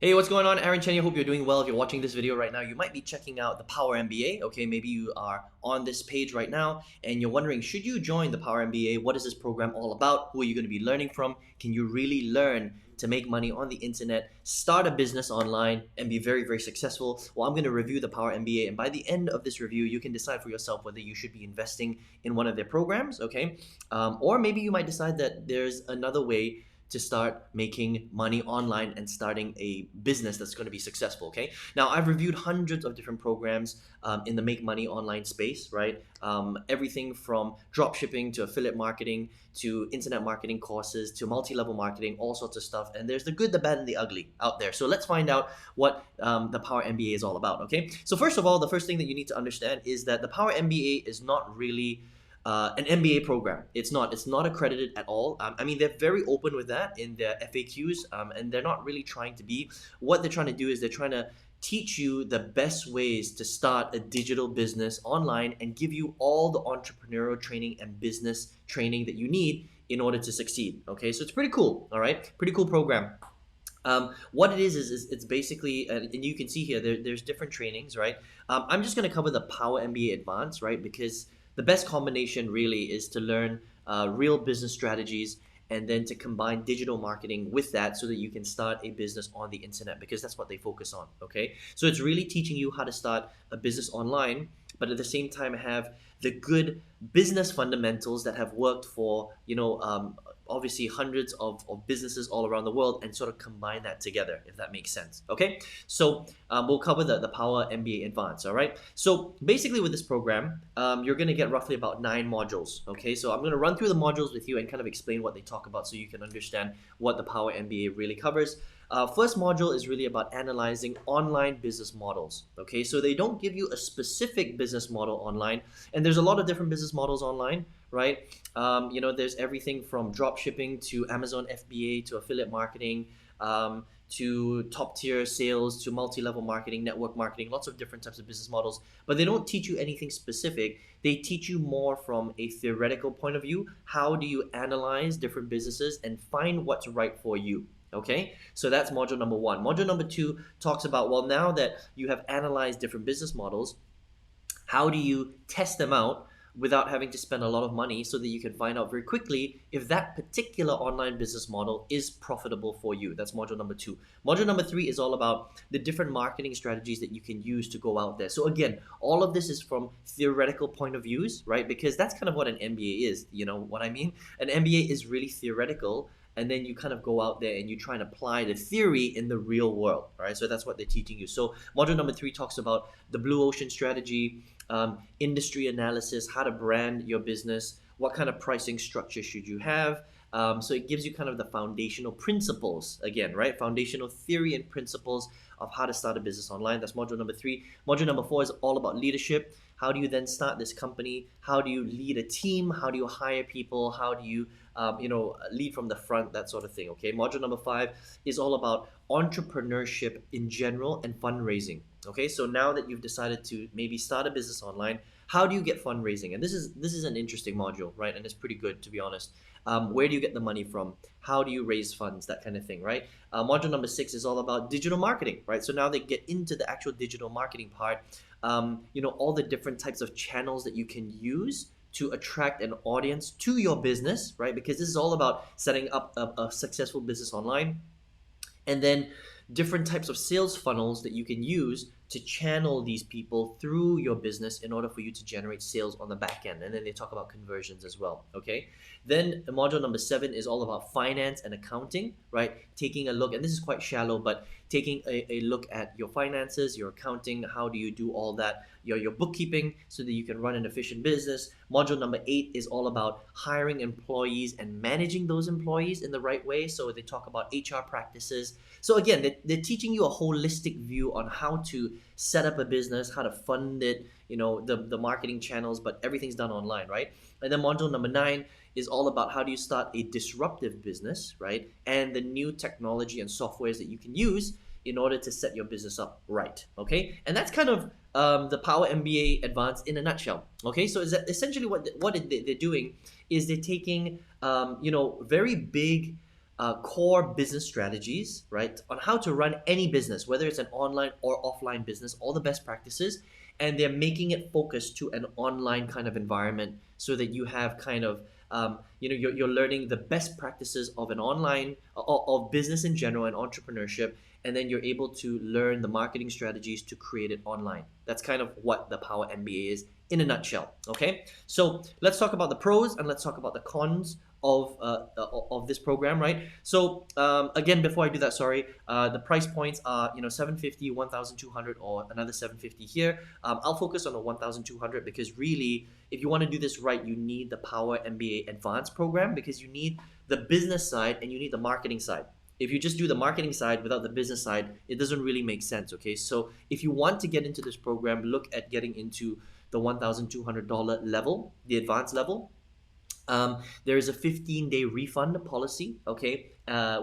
Hey, what's going on? Aaron Chen. I hope you're doing well. If you're watching this video right now, you might be checking out the Power MBA. Okay, maybe you are on this page right now and you're wondering, should you join the Power MBA? What is this program all about? Who are you going to be learning from? Can you really learn to make money on the internet, start a business online, and be very, very successful? Well, I'm going to review the Power MBA, and by the end of this review, you can decide for yourself whether you should be investing in one of their programs, okay? Or maybe you might decide that there's another way to start making money online and starting a business that's going to be successful. Okay, now I've reviewed hundreds of different programs in the make money online space, right? Everything from drop shipping to affiliate marketing to internet marketing courses to multi-level marketing, all sorts of stuff. And there's the good, the bad, and the ugly out there. So let's find out what the Power MBA is all about. Okay, so first of all, the first thing that you need to understand is that the Power MBA is not really an MBA program. It's not accredited at all. I mean, they're very open with that in their FAQs, and they're not really trying to be. What they're trying to do is they're trying to teach you the best ways to start a digital business online and give you all the entrepreneurial training and business training that you need in order to succeed. Okay, so it's pretty cool. All right, pretty cool program. What it is it's basically, and you can see here, there's different trainings, right? I'm just going to cover the Power MBA Advanced, right? Because the best combination really is to learn real business strategies and then to combine digital marketing with that so that you can start a business on the internet, because that's what they focus on, okay? So it's really teaching you how to start a business online, but at the same time have the good business fundamentals that have worked for, obviously hundreds of businesses all around the world, and sort of combine that together, if that makes sense. Okay, so we'll cover the Power MBA Advanced. All right, so basically with this program, you're going to get roughly about 9 modules. Okay, so I'm going to run through the modules with you and kind of explain what they talk about so you can understand what the Power MBA really covers. First module is really about analyzing online business models. Okay, so they don't give you a specific business model online, and there's a lot of different business models online, right? There's everything from drop shipping to Amazon FBA to affiliate marketing, to top tier sales to multi-level marketing, network marketing, lots of different types of business models. But they don't teach you anything specific. They teach you more from a theoretical point of view. How do you analyze different businesses and find what's right for you? Okay, so that's module number 1. Module number 2 talks about, well, now that you have analyzed different business models, how do you test them out without having to spend a lot of money so that you can find out very quickly if that particular online business model is profitable for you. That's module number 2. Module number 3 is all about the different marketing strategies that you can use to go out there. So again, all of this is from theoretical point of views, right? Because that's kind of what an MBA is, you know what I mean? An MBA is really theoretical, and then you kind of go out there and you try and apply the theory in the real world, right? So that's what they're teaching you. So module number 3 talks about the blue ocean strategy, industry analysis, how to brand your business, what kind of pricing structure should you have. So it gives you kind of the foundational principles, again, right? Foundational theory and principles of how to start a business online. That's module number 3. Module number 4 is all about leadership. How do you then start this company? How do you lead a team? How do you hire people? How do you lead from the front, that sort of thing. Okay, module number 5 is all about entrepreneurship in general and fundraising. Okay, so now that you've decided to maybe start a business online, how do you get fundraising? And this is an interesting module, right? And it's pretty good, to be honest. Where do you get the money from? How do you raise funds? That kind of thing, right? Module number 6 is all about digital marketing, right? So now they get into the actual digital marketing part. All the different types of channels that you can use to attract an audience to your business, right? Because this is all about setting up a successful business online. And then different types of sales funnels that you can use to channel these people through your business in order for you to generate sales on the back end. And then they talk about conversions as well, okay? Then module number 7 is all about finance and accounting, right? Taking a look, and this is quite shallow, but taking a look at your finances, your accounting, how do you do all that, your bookkeeping, so that you can run an efficient business. Module number 8 is all about hiring employees and managing those employees in the right way. So they talk about HR practices. So again, they're teaching you a holistic view on how to set up a business, how to fund it, the marketing channels, but everything's done online, right? And then module number 9 is all about how do you start a disruptive business, right? And the new technology and softwares that you can use in order to set your business up right, okay? And that's kind of the Power MBA Advanced in a nutshell, okay? So is that essentially what they're doing is they're taking, very big core business strategies, right, on how to run any business, whether it's an online or offline business, all the best practices, and they're making it focused to an online kind of environment so that you have kind of you're learning the best practices of an online of business in general and entrepreneurship, and then you're able to learn the marketing strategies to create it online. That's kind of what the Power MBA is in a nutshell. Okay, so let's talk about the pros and let's talk about the cons of this program, right? So again, before I do that, sorry, the price points are 750, 1,200, or another 750 here. I'll focus on the 1,200 because really, if you want to do this right, you need the Power MBA Advanced program because you need the business side and you need the marketing side. If you just do the marketing side without the business side, it doesn't really make sense, okay? So if you want to get into this program, look at getting into the $1,200 level, the advanced level. There is a 15-day refund policy, okay,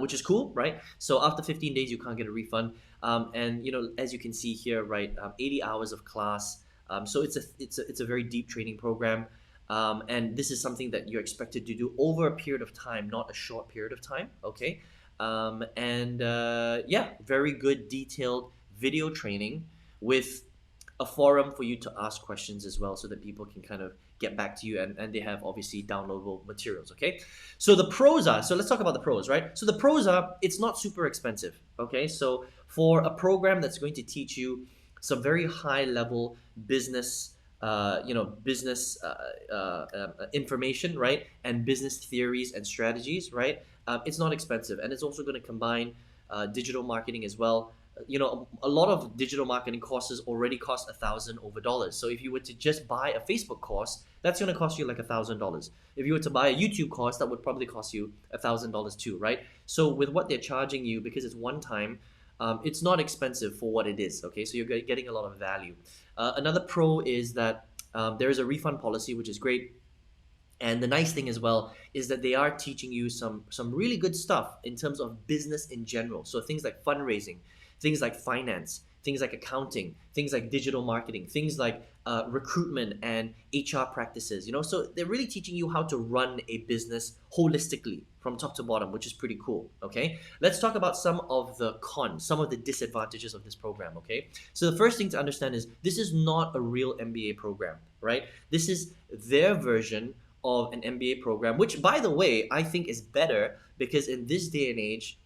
which is cool, right? So after 15 days, you can't get a refund. And as you can see here, right, 80 hours of class. So it's a very deep training program. And this is something that you're expected to do over a period of time, not a short period of time, okay? Yeah, very good detailed video training with a forum for you to ask questions as well so that people can kind of get back to you, and they have obviously downloadable materials, okay? So the pros are, so let's talk about the pros, right? So the pros are, it's not super expensive, okay? So for a program that's going to teach you some very high level business business information, right? And business theories and strategies, right? It's not expensive, and it's also going to combine digital marketing as well. A lot of digital marketing courses already cost $1,000 over. So if you were to just buy a Facebook course, that's going to cost you like $1,000. If you were to buy a YouTube course, that would probably cost you $1,000 too, right? So with what they're charging you, because it's one time, it's not expensive for what it is, okay? So you're getting a lot of value. Another pro is that there is a refund policy, which is great. And the nice thing as well is that they are teaching you some really good stuff in terms of business in general. So things like fundraising, things like finance, things like accounting, things like digital marketing, things like recruitment and HR practices. So they're really teaching you how to run a business holistically from top to bottom, which is pretty cool. Okay, let's talk about some of the cons, some of the disadvantages of this program. Okay, so the first thing to understand is this is not a real MBA program, right? This is their version of an MBA program, which, by the way, I think is better because in this day and age,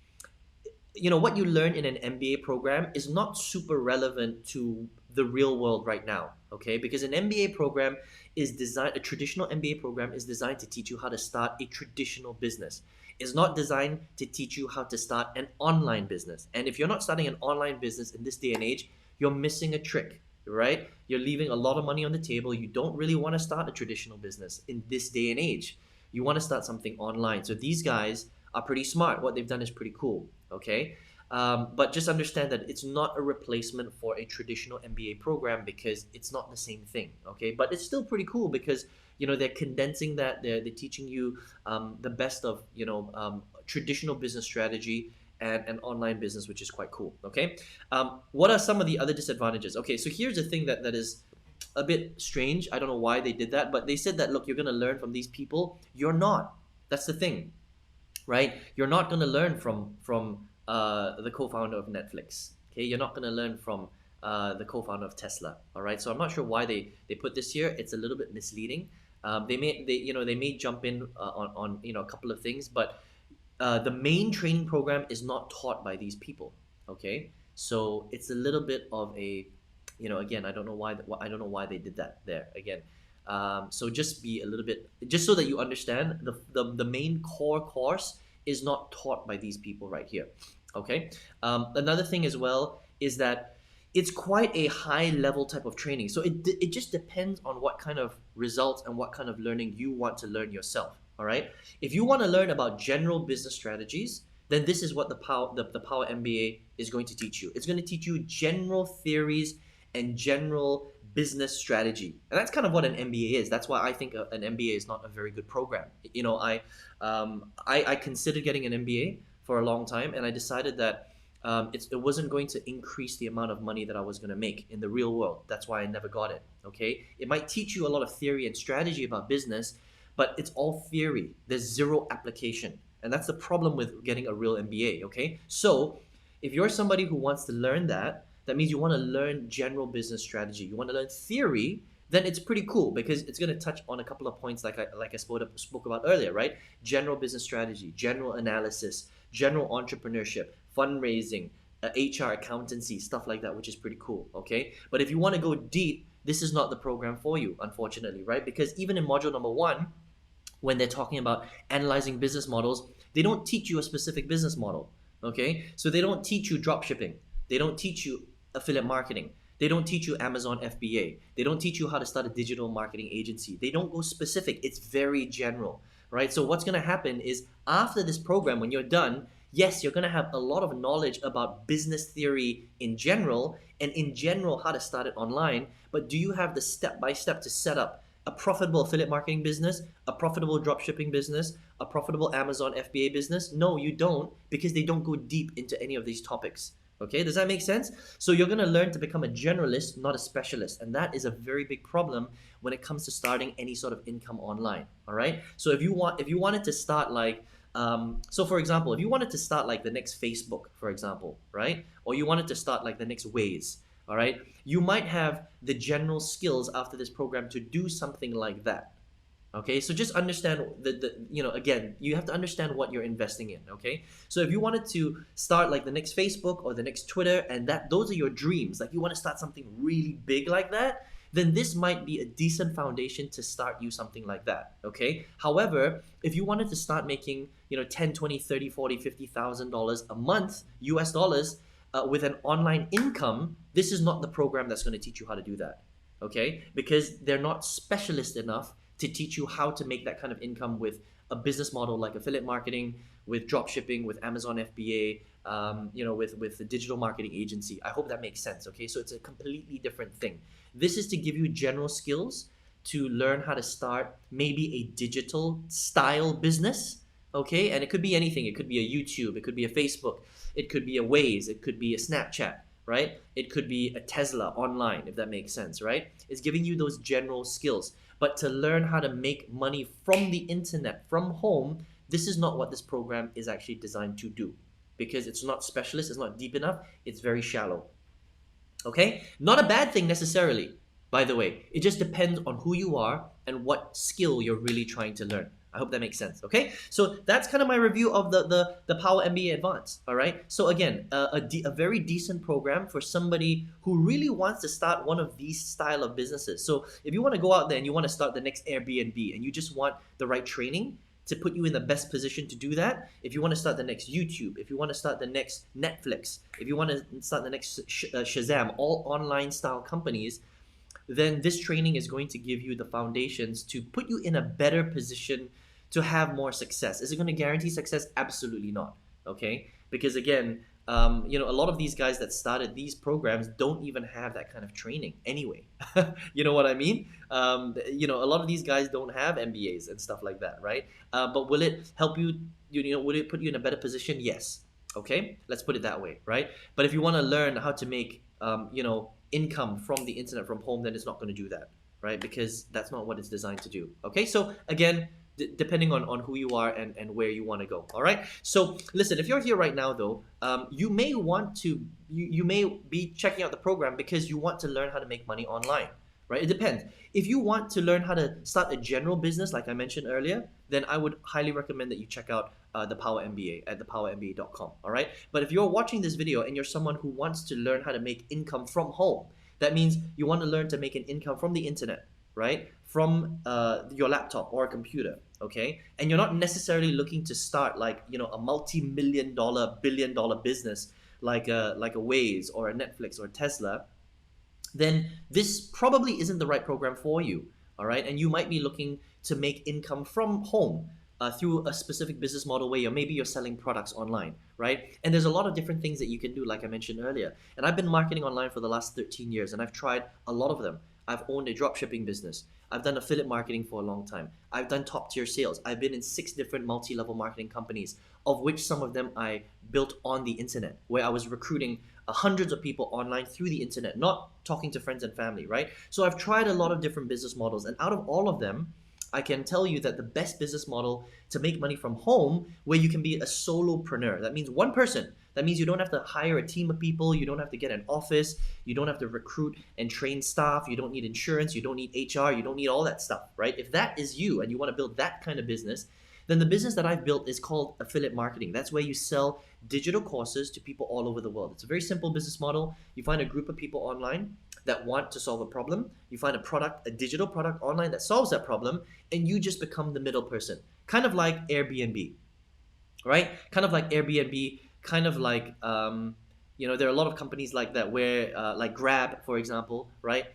what you learn in an MBA program is not super relevant to the real world right now, okay? Because an MBA program is designed, a traditional MBA program is designed to teach you how to start a traditional business. It's not designed to teach you how to start an online business. And if you're not starting an online business in this day and age, you're missing a trick, right? You're leaving a lot of money on the table. You don't really want to start a traditional business in this day and age. You want to start something online. So these guys are pretty smart. What they've done is pretty cool, okay? But just understand that it's not a replacement for a traditional MBA program because it's not the same thing, okay? But it's still pretty cool because they're condensing that. They're teaching you the best of traditional business strategy and online business, which is quite cool, okay? What are some of the other disadvantages? Okay, so here's the thing that is a bit strange. I don't know why they did that, but they said that, look, you're going to learn from these people. You're not. That's the thing, right? You're not going to learn from the co-founder of Netflix, okay? You're not going to learn from the co-founder of Tesla, all right? So I'm not sure why they put this here. It's a little bit misleading. They may jump in on a couple of things, but the main training program is not taught by these people, okay? So it's a little bit of a, again, I don't know why they did that there again. So just be a little bit, just so that you understand, the main core course is not taught by these people right here, okay? Another thing as well is that it's quite a high level type of training. So it just depends on what kind of results and what kind of learning you want to learn yourself, all right? If you want to learn about general business strategies, then this is what the Power MBA is going to teach you. It's going to teach you general theories and general business strategy. And that's kind of what an MBA is. That's why I think an MBA is not a very good program. I considered getting an MBA for a long time, and I decided that it wasn't going to increase the amount of money that I was going to make in the real world. That's why I never got it, okay? It might teach you a lot of theory and strategy about business, but it's all theory. There's zero application. And that's the problem with getting a real MBA, okay? So if you're somebody who wants to learn that, that means you want to learn general business strategy. You want to learn theory, then it's pretty cool because it's going to touch on a couple of points like I spoke about earlier, right? General business strategy, general analysis, general entrepreneurship, fundraising, HR, accountancy, stuff like that, which is pretty cool, okay? But if you want to go deep, this is not the program for you, unfortunately, right? Because even in module number 1, when they're talking about analyzing business models, they don't teach you a specific business model, okay? So they don't teach you drop shipping. They don't teach you affiliate marketing. They don't teach you Amazon FBA. They don't teach you how to start a digital marketing agency. They don't go specific. It's very general, right? So what's going to happen is after this program, when you're done, yes, you're going to have a lot of knowledge about business theory in general, and in general how to start it online, but do you have the step-by-step to set up a profitable affiliate marketing business, a profitable dropshipping business, a profitable Amazon FBA business? No, you don't, because they don't go deep into any of these topics. Okay, does that make sense? So you're going to learn to become a generalist, not a specialist, and that is a very big problem when it comes to starting any sort of income online. All right, so if you wanted to start like so for example, if you wanted to start like the next Facebook, for example, right, or you wanted to start like the next Waze, all right, you might have the general skills after this program to do something like that. Okay, so just understand again, you have to understand what you're investing in. Okay, so if you wanted to start like the next Facebook or the next Twitter, and those are your dreams, like you want to start something really big like that, then this might be a decent foundation to start you something like that. Okay, however, if you wanted to start making 10, 20, 30, 40, $50,000 a month US dollars with an online income, this is not the program that's going to teach you how to do that. Okay, because they're not specialist enough to teach you how to make that kind of income with a business model like affiliate marketing, with drop shipping, with Amazon FBA, with the digital marketing agency. I hope that makes sense. Okay, so it's a completely different thing. This is to give you general skills to learn how to start maybe a digital style business. Okay, and it could be anything. It could be a YouTube, it could be a Facebook, it could be a Waze, it could be a Snapchat, right? It could be a Tesla online, if that makes sense, right? It's giving you those general skills. But to learn how to make money from the internet, from home, this is not what this program is actually designed to do, because it's not specialist, it's not deep enough, it's very shallow. Okay? Not a bad thing necessarily, by the way. It just depends on who you are and what skill you're really trying to learn. I hope that makes sense. Okay, so that's kind of my review of the Power MBA Advanced. All right, so again, a very decent program for somebody who really wants to start one of these style of businesses. So if you want to go out there and you want to start the next Airbnb and you just want the right training to put you in the best position to do that, if you want to start the next YouTube, if you want to start the next Netflix, if you want to start the next Shazam, all online style companies, then this training is going to give you the foundations to put you in a better position to have more success. Is it going to guarantee success? Absolutely not. Okay, because again, a lot of these guys that started these programs don't even have that kind of training anyway. You know what I mean? A lot of these guys don't have MBAs and stuff like that, right? But will it help you? Will it put you in a better position? Yes. Okay, let's put it that way, right? But if you want to learn how to make, income from the internet from home, then it's not going to do that, right? Because that's not what it's designed to do. Okay, so again, depending on who you are and where you want to go. All right, so listen, if you're here right now though, you may want to, you may be checking out the program because you want to learn how to make money online, right? It depends. If you want to learn how to start a general business, like I mentioned earlier, then I would highly recommend that you check out the Power MBA at thepowermba.com. All right, but if you're watching this video and you're someone who wants to learn how to make income from home, that means you want to learn to make an income from the internet, right? From your laptop or a computer, okay? And you're not necessarily looking to start like, a multi-million dollar, billion-dollar business like a Waze or a Netflix or a Tesla, then this probably isn't the right program for you, all right? And you might be looking to make income from home through a specific business model where maybe you're selling products online, right? And there's a lot of different things that you can do, like I mentioned earlier. And I've been marketing online for the last 13 years, and I've tried a lot of them. I've owned a dropshipping business. I've done affiliate marketing for a long time. I've done top tier sales. I've been in 6 different multi-level marketing companies, of which some of them I built on the internet, where I was recruiting hundreds of people online through the internet, not talking to friends and family, right? So I've tried a lot of different business models, and out of all of them, I can tell you that the best business model to make money from home, where you can be a solopreneur. That means one person. That means you don't have to hire a team of people. You don't have to get an office. You don't have to recruit and train staff. You don't need insurance. You don't need HR. You don't need all that stuff, right? If that is you and you want to build that kind of business, then the business that I've built is called affiliate marketing. That's where you sell digital courses to people all over the world. It's a very simple business model. You find a group of people online that want to solve a problem. You find a product, a digital product online that solves that problem, and you just become the middle person. Kind of like Airbnb, right? Kind of like Airbnb, kind of like, there are a lot of companies like that where, like Grab, for example, right?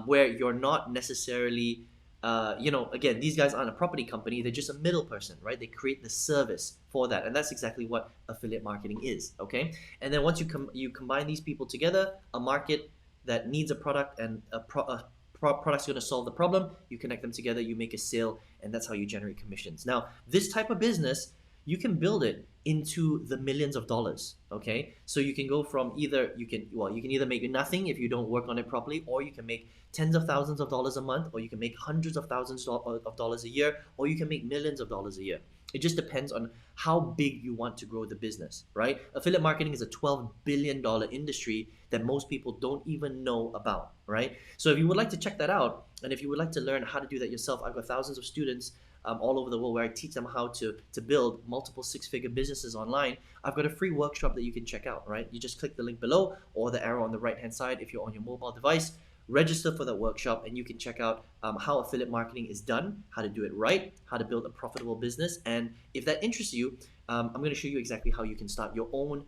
Where you're not necessarily, again, these guys aren't a property company, they're just a middle person, right? They create the service for that. And that's exactly what affiliate marketing is, okay? And then once you combine these people together, a market that needs a product and a product's going to solve the problem, you connect them together, you make a sale, and that's how you generate commissions. Now, this type of business, you can build it into the millions of dollars, okay? So you can go from you can either make nothing if you don't work on it properly, or you can make tens of thousands of dollars a month, or you can make hundreds of thousands of dollars a year, or you can make millions of dollars a year. It just depends on how big you want to grow the business, right? Affiliate marketing is a $12 billion industry that most people don't even know about, right? So if you would like to check that out, and if you would like to learn how to do that yourself, I've got thousands of students all over the world where I teach them how to build multiple six-figure businesses online. I've got a free workshop that you can check out, right? You just click the link below or the arrow on the right-hand side if you're on your mobile device. Register for that workshop and you can check out how affiliate marketing is done, how to do it right, how to build a profitable business. And if that interests you, I'm going to show you exactly how you can start your own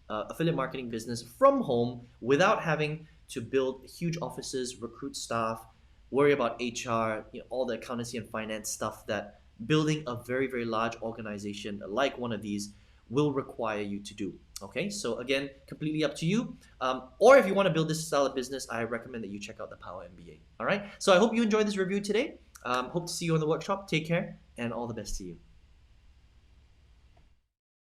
affiliate marketing business from home without having to build huge offices, recruit staff, worry about HR, all the accountancy and finance stuff that building a very, very large organization like one of these will require you to do. Okay, so again, completely up to you. Or if you want to build this style of business, I recommend that you check out the Power MBA. All right, so I hope you enjoyed this review today. Hope to see you in the workshop. Take care and all the best to you.